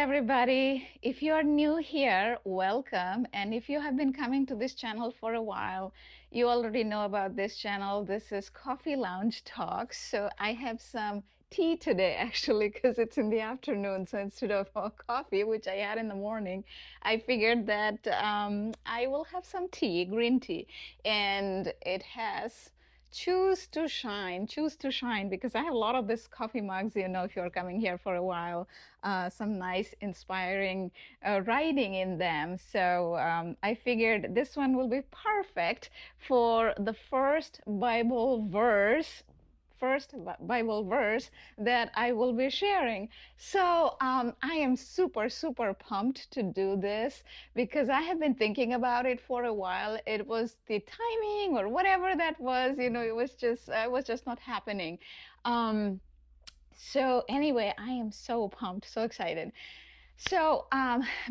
everybody. If you are new here, welcome. And if you have been coming to this channel for a while, you already know about this channel. This is Coffee Lounge Talks. So I have some tea today, actually, because it's in the afternoon. So instead of coffee, which I had in the morning, I figured that I will have some tea, green tea. And it has choose to shine, because I have a lot of this coffee mugs, if you're coming here for a while, some nice inspiring writing in them. So I figured this one will be perfect for the first Bible verse that I will be sharing. So I am super, super pumped to do this because I have been thinking about it for a while. It was the timing or whatever that was, it was just not happening. Um, so anyway, I am so pumped, so excited. So,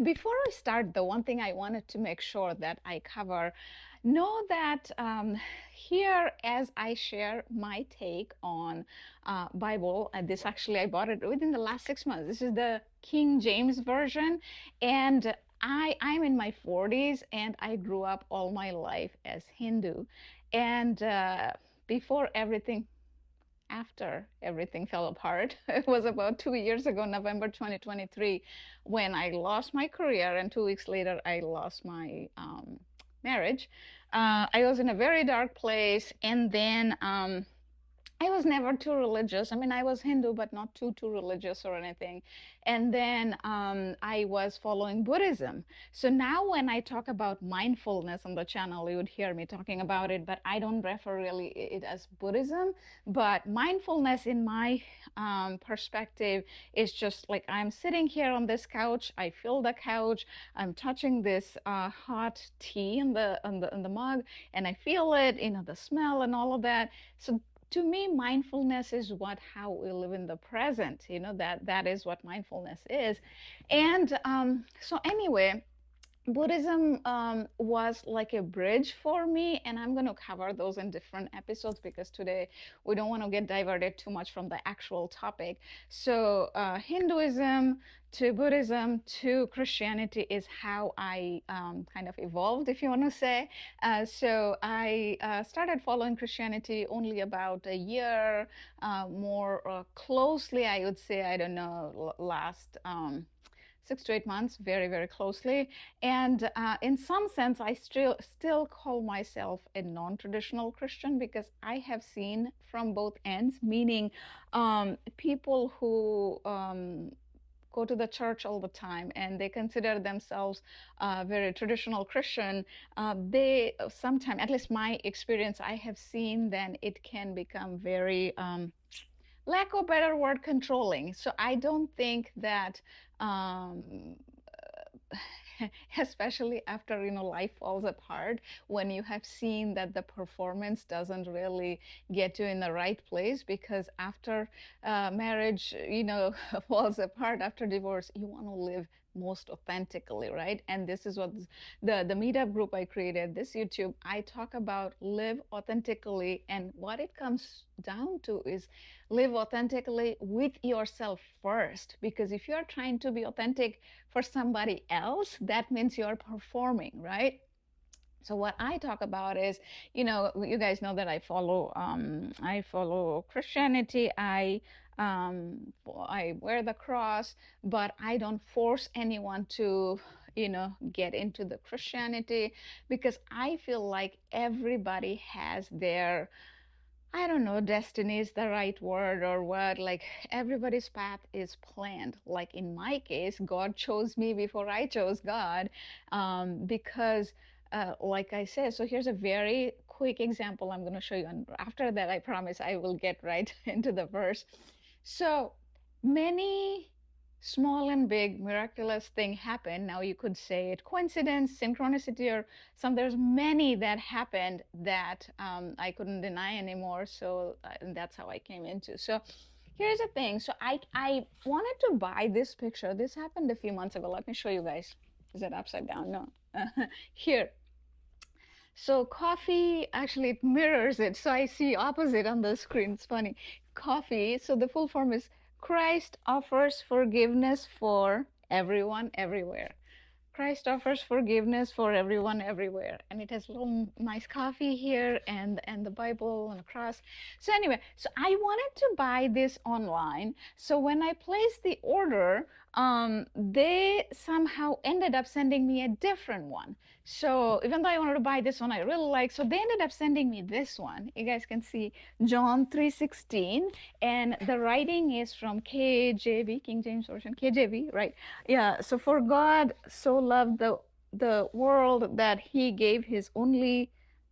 before we start, the one thing I wanted to make sure that I cover, know that here, as I share my take on Bible, this actually I bought it within the last 6 months. This is the King James version, and I'm in my 40s, and I grew up all my life as Hindu, and before everything after everything fell apart. It was about 2 years ago, November 2023, when I lost my career, and 2 weeks later, I lost my marriage. I was in a very dark place, and then I was never too religious. I mean, I was Hindu, but not too religious or anything. And then I was following Buddhism. So now when I talk about mindfulness on the channel, you would hear me talking about it, but I don't refer really it as Buddhism. But mindfulness in my perspective is just like I'm sitting here on this couch. I feel the couch. I'm touching this hot tea in the mug, and I feel it, the smell and all of that. So to me, mindfulness is how we live in the present. That is what mindfulness is. And so anyway, Buddhism was like a bridge for me, and I'm going to cover those in different episodes because today we don't want to get diverted too much from the actual topic. So, Hinduism to Buddhism to Christianity is how I kind of evolved, if you want to say. So, I started following Christianity only about a year more closely, I would say, I don't know, last. 6 to 8 months, very, very closely. And in some sense, I still call myself a non-traditional Christian because I have seen from both ends, meaning people who go to the church all the time and they consider themselves very traditional Christian. They sometimes, at least my experience, I have seen then it can become very lack of better word, controlling. So I don't think that um, especially after life falls apart, when you have seen that the performance doesn't really get you in the right place, because after marriage falls apart, after divorce, you want to live most authentically, right? And this is what the meetup group I created, this YouTube, I talk about live authentically, and what it comes down to is live authentically with yourself first, because if you're trying to be authentic for somebody else, that means you're performing, right? So what I talk about is, you guys know that I follow Christianity. I wear the cross, but I don't force anyone to, get into the Christianity, because I feel like everybody has their, I don't know, destiny is the right word or what. Like everybody's path is planned. Like in my case, God chose me before I chose God, because, like I said, so here's a very quick example I'm going to show you. And after that, I promise I will get right into the verse. So many small and big miraculous thing happen. Now you could say it coincidence, synchronicity, or there's many that happened that I couldn't deny anymore. So and that's how I came into. So here's the thing. So I wanted to buy this picture. This happened a few months ago. Let me show you guys. Is it upside down? No. Here. So coffee, actually it mirrors it. So I see opposite on the screen. It's funny. Coffee. So the full form is Christ offers forgiveness for everyone, everywhere. Christ offers forgiveness for everyone everywhere, and it has a little nice coffee here and the Bible and a cross. So anyway, so I wanted to buy this online. So when I placed the order, they somehow ended up sending me a different one. So even though I wanted to buy this one, I really like. So they ended up sending me this one. You guys can see John 3:16, and the writing is from KJV, King James Version, KJV, right? Yeah, so for God so loved the world that he gave his only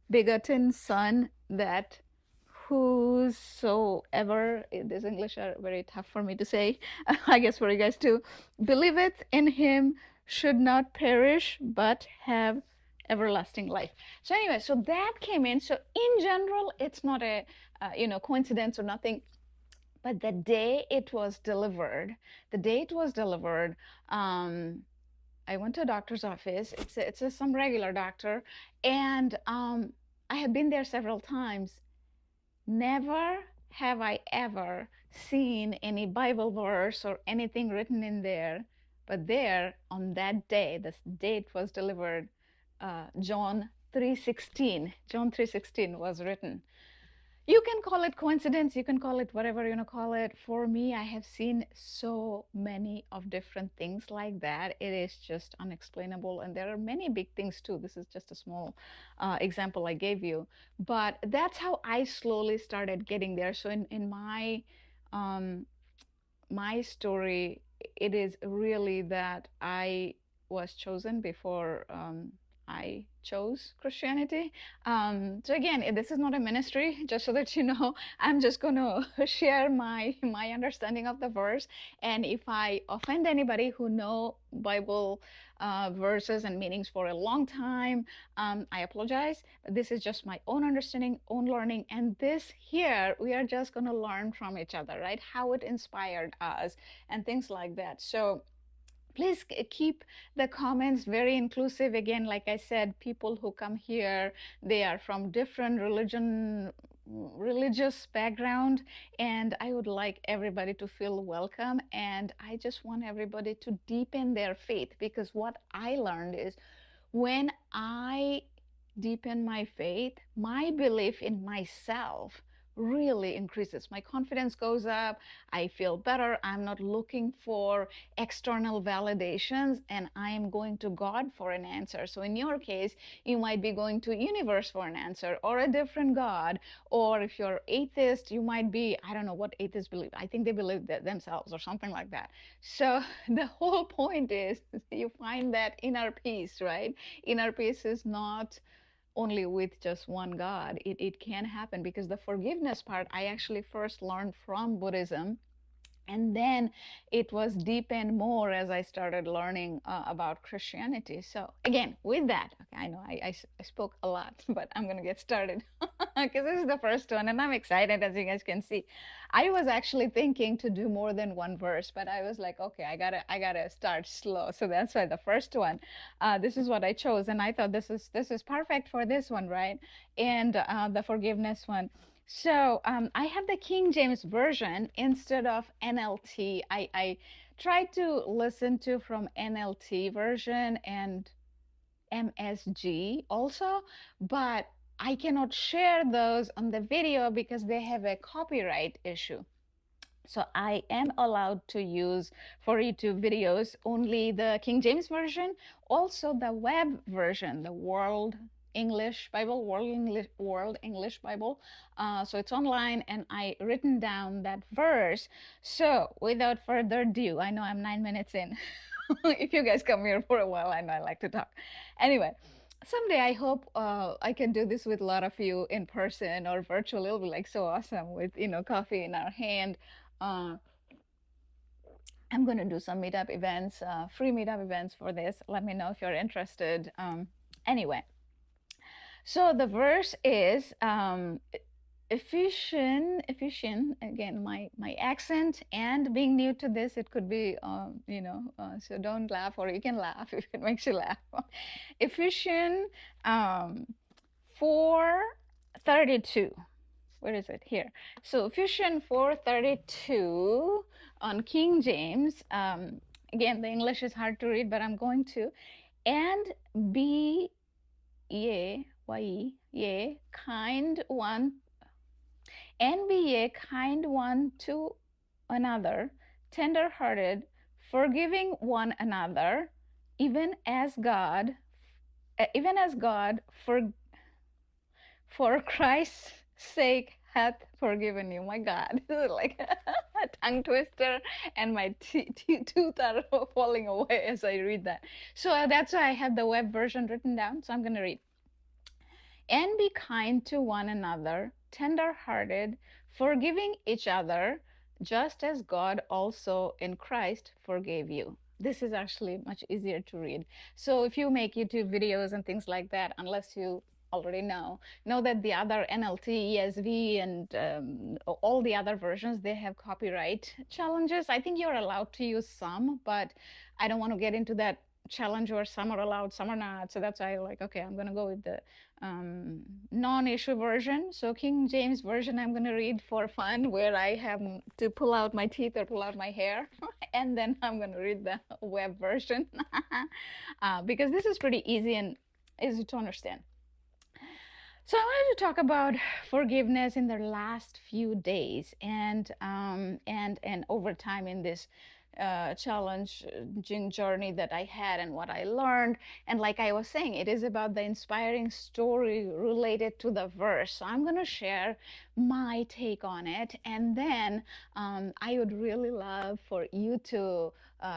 begotten son, that whosoever, this English are very tough for me to say, I guess for you guys too, believeth in him should not perish but have everlasting life. So anyway, so that came in. So in general, it's not a coincidence or nothing, but the day it was delivered, um, I went to a doctor's office. It's some regular doctor, and I have been there several times. Never have I ever seen any Bible verse or anything written in there, but there on that day, the date was delivered, John 3:16 was written. You can call it coincidence, you can call it whatever you want to call it. For me, I have seen so many of different things like that. It is just unexplainable, and there are many big things too. This is just a small example I gave you, but that's how I slowly started getting there. So in um, my story, it is really that I was chosen before I chose Christianity. So again, this is not a ministry, just so that you know. I'm just going to share my understanding of the verse, and if I offend anybody who know Bible verses and meanings for a long time, I apologize. This is just my own understanding, own learning, and this here we are just going to learn from each other, right? How it inspired us and things like that. So please keep the comments very inclusive. Again, like I said, people who come here, they are from different religious background, and I would like everybody to feel welcome, and I just want everybody to deepen their faith, because what I learned is when I deepen my faith, my belief in myself really increases. My confidence goes up. I feel better. I'm not looking for external validations, and I am going to God for an answer. So in your case, you might be going to universe for an answer, or a different God. Or if you're atheist, you might be, I don't know what atheists believe. I think they believe that themselves or something like that. So the whole point is you find that inner peace, right? Inner peace is not only with just one God. It can happen, because the forgiveness part I actually first learned from Buddhism, and then it was deepened more as I started learning about Christianity. So again, with that, okay, I know I spoke a lot, but I'm going to get started because this is the first one, and I'm excited, as you guys can see. I was actually thinking to do more than one verse, but I was like, okay, I gotta start slow. So that's why the first one, this is what I chose, and I thought this is perfect for this one, right? And the forgiveness one. So I have the King James Version instead of NLT. I tried to listen to from NLT version and MSG also, but I cannot share those on the video because they have a copyright issue. So I am allowed to use for YouTube videos only the King James Version, also the web version, the World English Bible. So it's online, and I written down that verse. So without further ado, I know I'm 9 minutes in. If you guys come here for a while, I know I like to talk. Anyway, someday I hope I can do this with a lot of you in person or virtual. It'll be like so awesome with coffee in our hand. uh, I'm going to do some meetup events, free meetup events for this. Let me know if you're interested. Anyway, so the verse is Ephesians. Again, my accent and being new to this, it could be, so don't laugh, or you can laugh if it makes you laugh. Ephesians 4:32. Where is it? Here. So Ephesians 4:32 on King James. Again, the English is hard to read, but I'm going to. And be ye, ye, kind one, and be ye kind one to another, tenderhearted, forgiving one another, even as God, even as God for Christ's sake hath forgiven you. My God, this is like a tongue twister, and my tooth are falling away as I read that. So that's why I have the web version written down. So I'm going to read. And be kind to one another, tender-hearted, forgiving each other, just as God also in Christ forgave you. This is actually much easier to read. So if you make YouTube videos and things like that, unless you already know that the other NLT, ESV, and all the other versions, they have copyright challenges. I think you're allowed to use some, but I don't want to get into that challenge where some are allowed, some are not. So that's why I like, okay, I'm going to go with the non-issue version. So King James version I'm going to read for fun, where I have to pull out my teeth or pull out my hair. And then I'm going to read the web version because this is pretty easy and easy to understand. So I wanted to talk about forgiveness in the last few days and over time in this challenging journey that I had and what I learned. And like I was saying, it is about the inspiring story related to the verse. So I'm going to share my take on it, and then I would really love for you to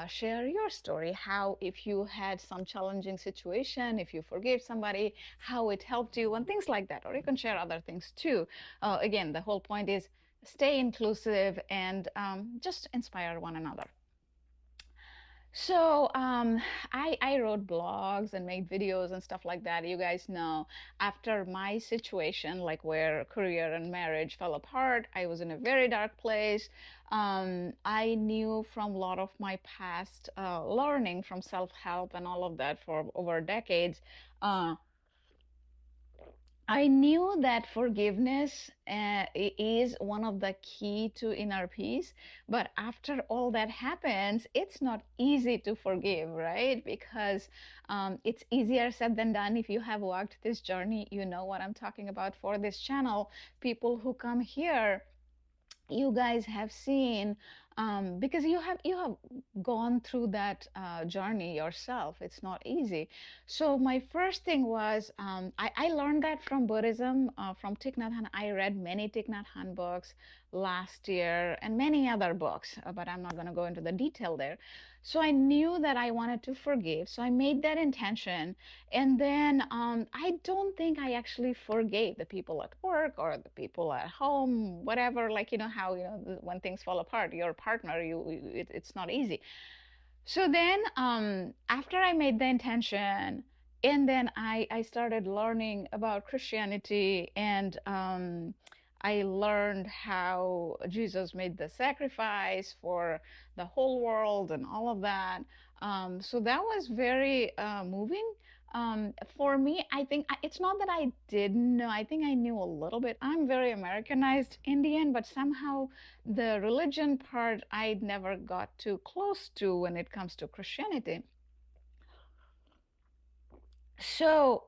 share your story. How, if you had some challenging situation, if you forgave somebody, how it helped you, and things like that. Or you can share other things too. Again, the whole point is stay inclusive and just inspire one another. So I wrote blogs and made videos and stuff like that. You guys know, after my situation, like where career and marriage fell apart, I was in a very dark place. I knew from a lot of my past learning from self-help and all of that for over decades. Uh, I knew that forgiveness is one of the key to inner peace, but after all that happens, it's not easy to forgive, right? Because it's easier said than done. If you have walked this journey, you know what I'm talking about. For this channel, people who come here, you guys have seen, because you have gone through that journey yourself. It's not easy. So my first thing was, I learned that from Buddhism, from Thich Nhat Hanh. I read many Thich Nhat Hanh books last year and many other books, but I'm not going to go into the detail there. So I knew that I wanted to forgive, so I made that intention. And then I don't think I actually forgave the people at work or the people at home, whatever. Like, you know how, when things fall apart, your partner, it's not easy. So then, after I made the intention, and then I started learning about Christianity, and I learned how Jesus made the sacrifice for the whole world and all of that. So that was very moving. For me, I think it's not that I didn't know. I think I knew a little bit. I'm very Americanized Indian, but somehow the religion part I never got too close to when it comes to Christianity. So,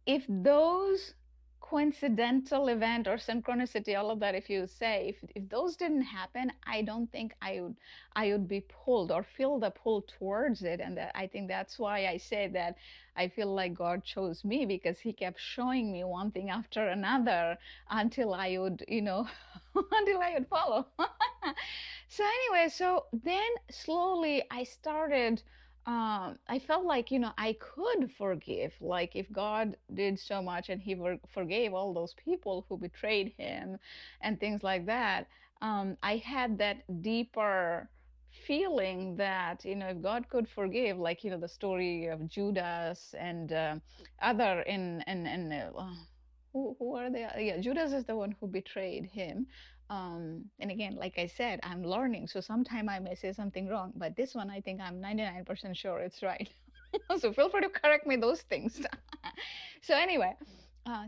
if those coincidental event or synchronicity, all of that, if you say, if those didn't happen, I don't think I would be pulled or feel the pull towards it. And that, I think that's why I say that I feel like God chose me, because he kept showing me one thing after another until I would, until I would follow. So anyway, so then slowly I started, I felt like, I could forgive. Like, if God did so much and he forgave all those people who betrayed him and things like that, I had that deeper feeling that, if God could forgive, like, the story of Judas and other who are they? Yeah, Judas is the one who betrayed him. And again, like I said, I'm learning, so sometime I may say something wrong, but this one I think I'm 99% sure it's right. So feel free to correct me those things. So anyway,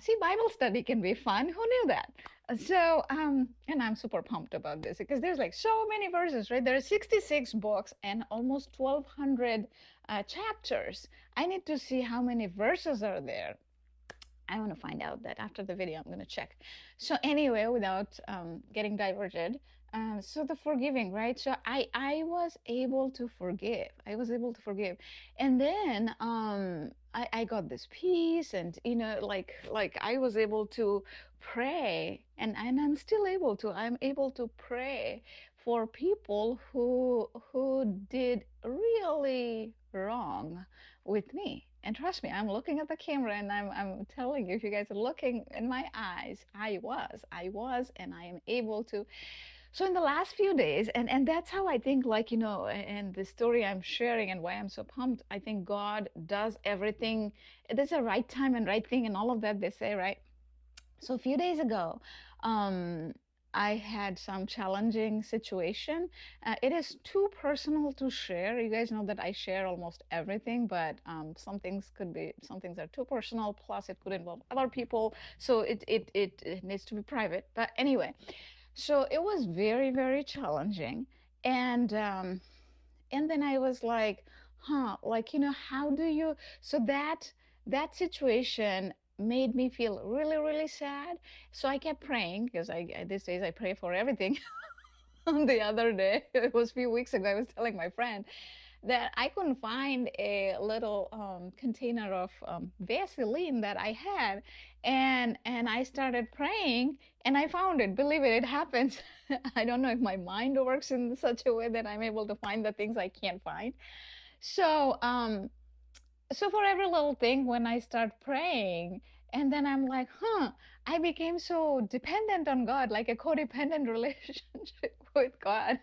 See, Bible study can be fun. Who knew that? And I'm super pumped about this because there's like so many verses, right? There are 66 books and almost 1,200 chapters. I need to see how many verses are there. I want to find out that after the video. I'm going to check. So anyway, without getting diverted, so the forgiving, right? So I was able to forgive. I was able to forgive, and then I got this peace, and like I was able to pray, and I'm still able to. I'm able to pray for people who did really wrong with me. And trust me, I'm looking at the camera and I'm telling you, if you guys are looking in my eyes, I was, and I am able to. So in the last few days, and that's how I think, like, and the story I'm sharing and why I'm so pumped, I think God does everything. There's a right time and right thing and all of that they say, right? So a few days ago, um, I had some challenging situation. It is too personal to share. You guys know that I share almost everything, but some things are too personal. Plus, it could involve other people, so it needs to be private. But anyway, so it was very, very challenging, and and then I was like, huh, like, how do you, so that situation made me feel really, really sad. So I kept praying because these days I pray for everything. On the other day, it was a few weeks ago, I was telling my friend that I couldn't find a little container of Vaseline that I had, and I started praying, and I found it. Believe it, it happens. I don't know if my mind works in such a way that I'm able to find the things I can't find. So, so for every little thing, when I start praying, and then I'm like, huh, I became so dependent on God, like a codependent relationship with God.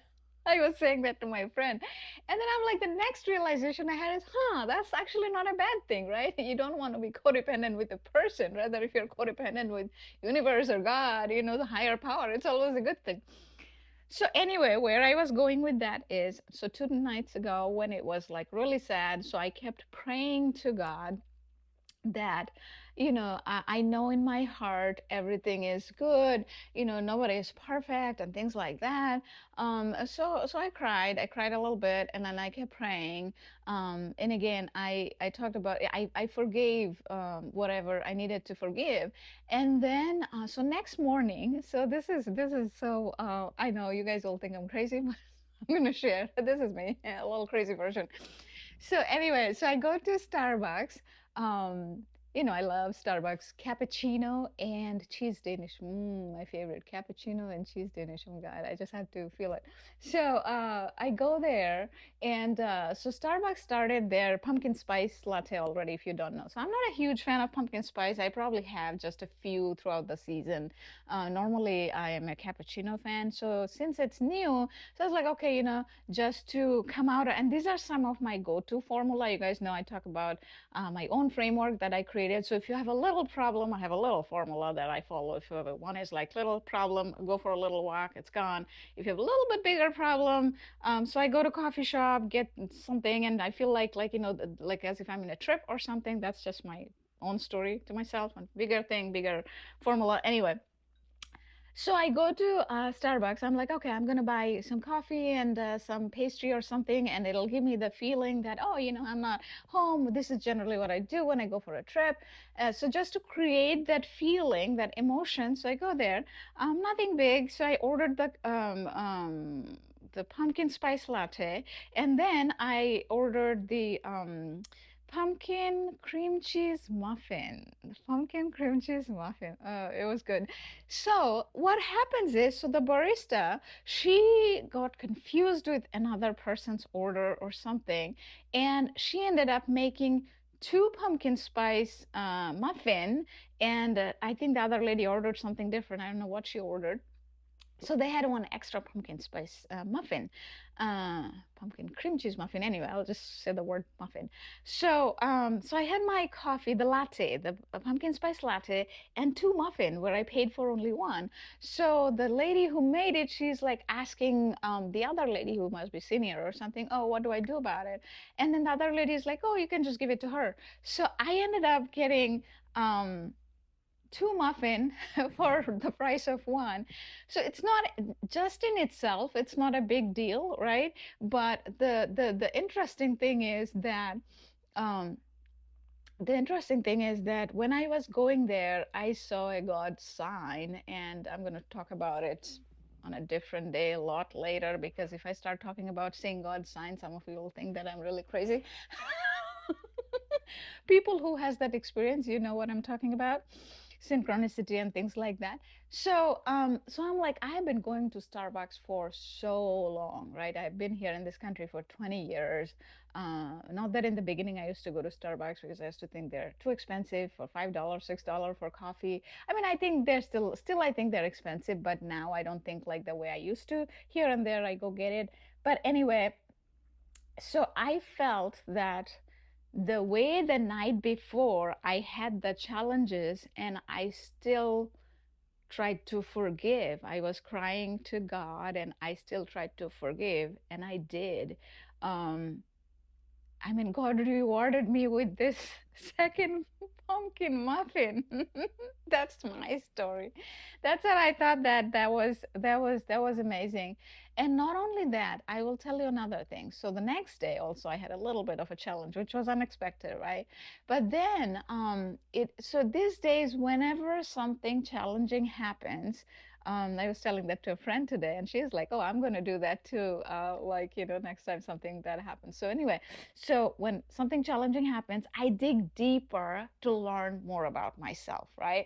I was saying that to my friend. And then I'm like, the next realization I had is, huh, that's actually not a bad thing, right? You don't want to be codependent with a person. Rather, if you're codependent with universe or God, the higher power, it's always a good thing. So anyway, where I was going with that is, so 2 nights ago when it was like really sad, so I kept praying to God that, I know in my heart everything is good, nobody is perfect and things like that. So I cried a little bit, and then I kept praying. And again, I talked about, I forgave whatever I needed to forgive. And then so next morning, so this is so I know you guys all think I'm crazy, but I'm gonna share. This is me, a little crazy version. So anyway, so I go to Starbucks. Um, I love Starbucks cappuccino and cheese Danish. My favorite cappuccino and cheese Danish. Oh my God, I just had to feel it. So I go there, and so Starbucks started their pumpkin spice latte already. If you don't know, so I'm not a huge fan of pumpkin spice. I probably have just a few throughout the season. Normally, I am a cappuccino fan. So since it's new, so I was like, okay, just to come out. And these are some of my go-to formula. You guys know I talk about my own framework that I created. So if you have a little problem, I have a little formula that I follow. If you have one is like little problem, go for a little walk, it's gone. If you have a little bit bigger problem, so I go to coffee shop, get something, and I feel like like as if I'm in a trip or something. That's just my own story to myself. And bigger thing, bigger formula. Anyway, so I go to Starbucks. I'm like, okay, I'm gonna buy some coffee and some pastry or something, and it'll give me the feeling that, oh, I'm not home. This is generally what I do when I go for a trip. So just to create that feeling, that emotion, so I go there. Nothing big. So I ordered the pumpkin spice latte, and then I ordered the pumpkin cream cheese muffin. The pumpkin cream cheese muffin. It was good. So what happens is, so the barista, she got confused with another person's order or something, and she ended up making two pumpkin spice muffin, and I think the other lady ordered something different. I don't know what she ordered. So they had one extra pumpkin spice muffin, pumpkin cream cheese muffin. Anyway, I'll just say the word muffin. So I had my coffee, the latte, the pumpkin spice latte, and two muffin where I paid for only one. So the lady who made it, she's like asking the other lady who must be senior or something, oh, what do I do about it? And then the other lady is like, oh, you can just give it to her. So I ended up getting. two muffin for the price of one. So it's not just in itself, it's not a big deal, right? But the interesting thing is that um, when I was going there, I saw a God sign, and I'm going to talk about it on a different day, a lot later, because if I start talking about seeing God sign, some of you will think that I'm really crazy. People who has that experience, you know what I'm talking about, synchronicity and things like that. So I'm like, I have been going to Starbucks for so long, right? I've been here in this country for 20 years. Not that in the beginning I used to go to Starbucks because I used to think they're too expensive, for $5, $6 for coffee. I mean, I think they're still I think they're expensive, but now I don't think like the way I used to. Here and there I go get it. But anyway, so I felt that the way the night before I had the challenges and I still tried to forgive. I was crying to God and I still tried to forgive, and I did. Um, I mean, God rewarded me with this second pumpkin muffin. That's my story. That's what I thought that was amazing. And not only that, I will tell you another thing. So the next day also I had a little bit of a challenge, which was unexpected, right? But then so these days, whenever something challenging happens, I was telling that to a friend today, and she's like, "Oh, I'm going to do that too. Like, next time something that happens." So anyway, so when something challenging happens, I dig deeper to learn more about myself, right?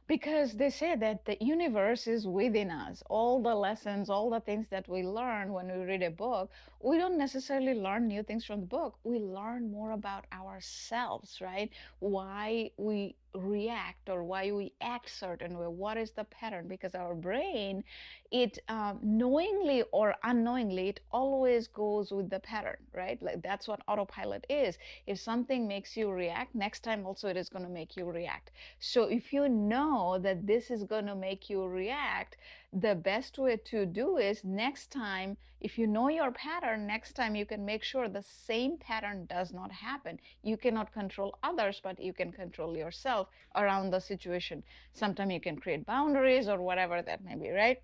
Because they say that the universe is within us. All the lessons, all the things that we learn when we read a book, we don't necessarily learn new things from the book. We learn more about ourselves, right? Why we react or why we act certain way. What is the pattern? Because our brain, it knowingly or unknowingly, it always goes with the pattern, right? Like that's what autopilot is. If something makes you react, next time also it is going to make you react. So if you know that this is going to make you react, the best way to do is next time, if you know your pattern, next time you can make sure the same pattern does not happen. You cannot control others, but you can control yourself around the situation. Sometimes you can create boundaries or whatever that may be, right?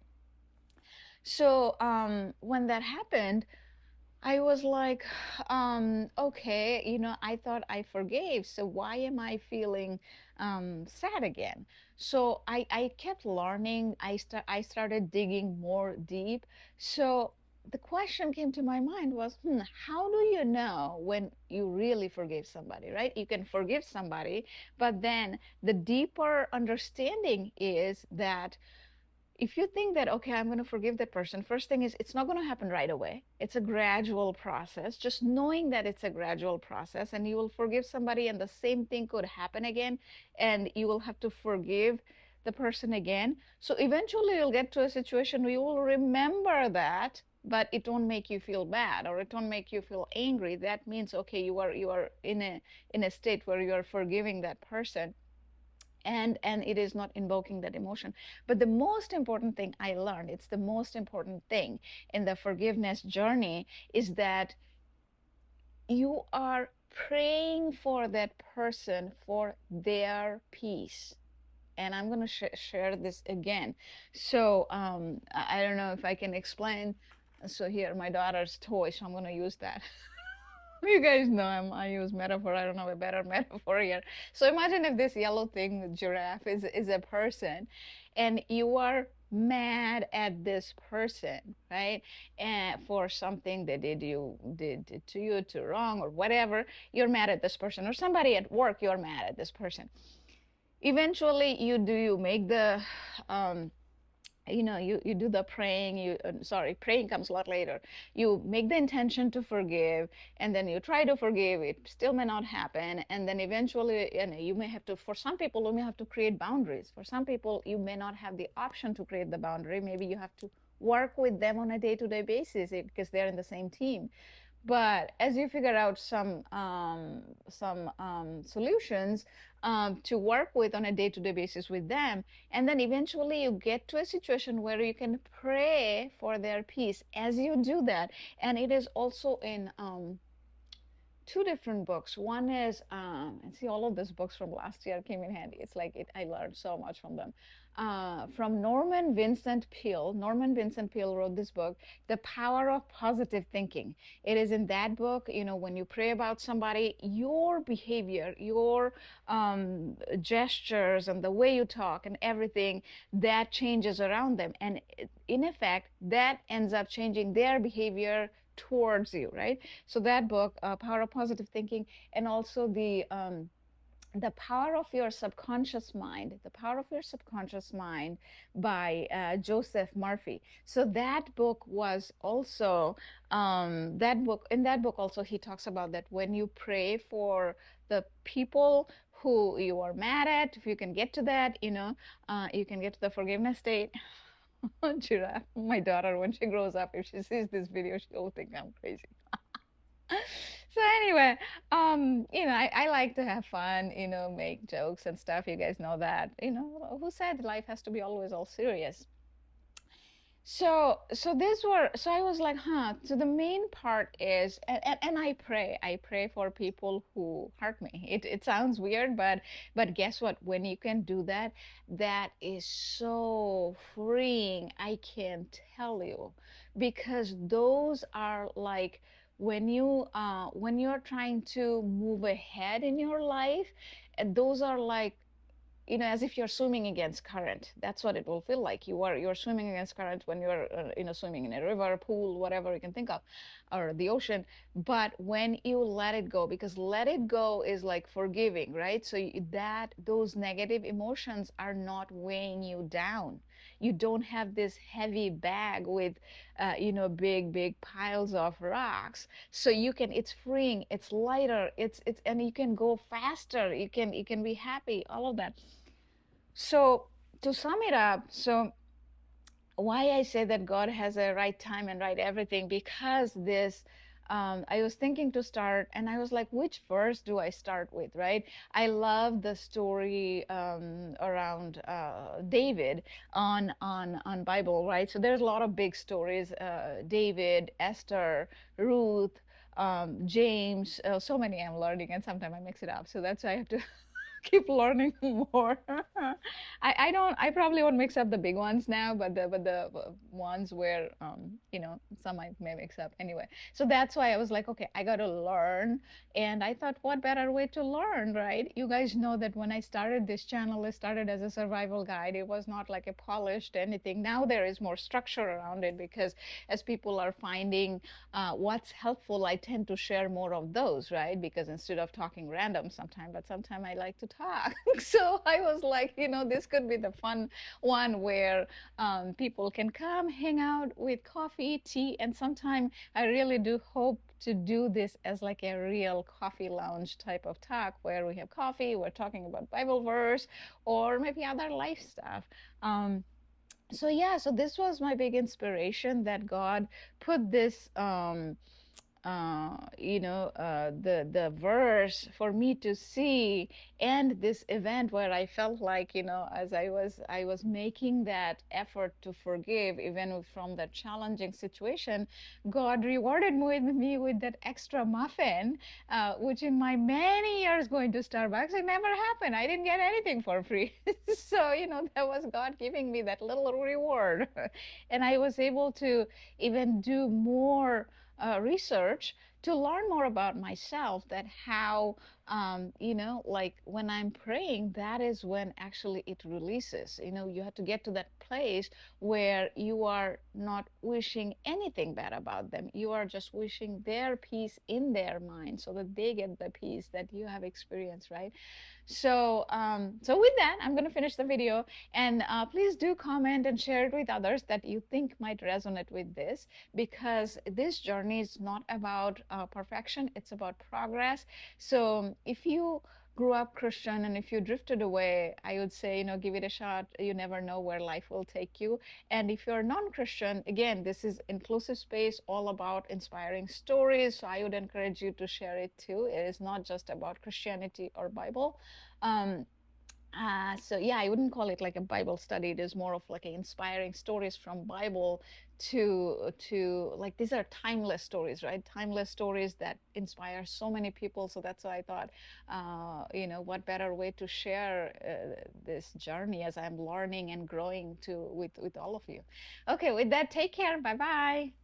So when that happened, I was like, okay, I thought I forgave, so why am I feeling sad again? So I kept learning. I started digging more deep. So the question came to my mind was, how do you know when you really forgive somebody, right? You can forgive somebody, but then the deeper understanding is that if you think that, okay, I'm going to forgive that person, first thing is it's not going to happen right away. It's a gradual process. Just knowing that it's a gradual process, and you will forgive somebody and the same thing could happen again, and you will have to forgive the person again. So eventually you'll get to a situation where you will remember that, but it won't make you feel bad or it won't make you feel angry. That means, okay, you are in a state where you are forgiving that person, and it is not invoking that emotion. But the most important thing I learned, it's the most important thing in the forgiveness journey, is that you are praying for that person for their peace. And I'm going to share this again. So I don't know if I can explain. So here, my daughter's toy, so I'm going to use that. You guys know I use metaphor. I don't have a better metaphor here. So imagine if this yellow thing, giraffe, is a person, and you are mad at this person, right? And for something they did to you, to wrong or whatever, you're mad at this person, or somebody at work, you're mad at this person. Eventually, you make the you do the praying. Sorry, praying comes a lot later. You make the intention to forgive, and then you try to forgive. It still may not happen, and then eventually, you may have to, for some people, you may have to create boundaries. For some people, you may not have the option to create the boundary. Maybe you have to work with them on a day-to-day basis, because they're in the same team. But as you figure out some solutions to work with on a day-to-day basis with them, and then eventually you get to a situation where you can pray for their peace as you do that. And it is also two different books. One is, and see, all of these books from last year came in handy. It's like I learned so much from them. From Norman Vincent Peale. Norman Vincent Peale wrote this book, The Power of Positive Thinking. It is in that book, when you pray about somebody, your behavior, your gestures, and the way you talk and everything that changes around them. And in effect, that ends up changing their behavior towards you, right? So that book, Power of Positive Thinking, and also the power of your subconscious mind, the power of your subconscious mind by Joseph Murphy. So that book was also that book. In that book also, he talks about that when you pray for the people who you are mad at, if you can get to that, you can get to the forgiveness state. Giraffe, my daughter, when she grows up, if she sees this video, she'll think I'm crazy. So anyway, I like to have fun, make jokes and stuff. You guys know that. Who said life has to be always all serious? So I was like, huh. So the main part is, and I pray for people who hurt me. It sounds weird, but guess what? When you can do that, that is so freeing. I can tell you, because those are like when you're trying to move ahead in your life, and those are like, as if you're swimming against current. That's what it will feel like. You're swimming against current when you're swimming in a river, pool, whatever you can think of, or the ocean. But when you let it go, because let it go is like forgiving, right? So that those negative emotions are not weighing you down. You don't have this heavy bag with big piles of rocks. So it's freeing, it's lighter, and you can go faster, you can be happy, all of that. So to sum it up, so why I say that God has a right time and right everything, because I was thinking to start, and I was like, which verse do I start with, right? I love the story around David on Bible, right? So there's a lot of big stories: David, Esther, Ruth, James. So many I'm learning, and sometimes I mix it up. So that's why I have to keep learning more. I probably won't mix up the big ones now, but the ones where some I may mix up anyway. So that's why I was like, okay, I got to learn, and I thought, what better way to learn, right? You guys know that when I started this channel, it started as a survival guide. It was not like a polished anything. Now there is more structure around it, because as people are finding what's helpful, I tend to share more of those, right? Because instead of talking random sometime, but sometime I like to talk. So I was like, this could be the fun one where people can come hang out with coffee, tea, and sometime I really do hope to do this as like a real coffee lounge type of talk, where we have coffee, we're talking about Bible verse, or maybe other life stuff. So yeah, so this was my big inspiration, that God put this the verse for me to see, and this event where I felt like, as I was making that effort to forgive, even from that challenging situation, God rewarded me with that extra muffin, which in my many years going to Starbucks, it never happened. I didn't get anything for free. So that was God giving me that little reward. And I was able to even do more research to learn more about myself, that how like when I'm praying, that is when actually it releases. You have to get to that place where you are not wishing anything bad about them. You are just wishing their peace in their mind, so that they get the peace that you have experienced, right? So with that, I'm going to finish the video, and please do comment and share it with others that you think might resonate with this, because this journey is not about perfection, it's about progress. So if you grew up Christian and if you drifted away, I would say, give it a shot. You never know where life will take you. And if you're non-Christian, again, this is inclusive space, all about inspiring stories. So I would encourage you to share it too. It is not just about Christianity or Bible. Um, so yeah, I wouldn't call it like a Bible study. It is more of like inspiring stories from Bible like these are timeless stories, right? Timeless stories that inspire so many people. So that's why I thought, what better way to share this journey as I'm learning and growing to with all of you. Okay, with that, take care. Bye bye.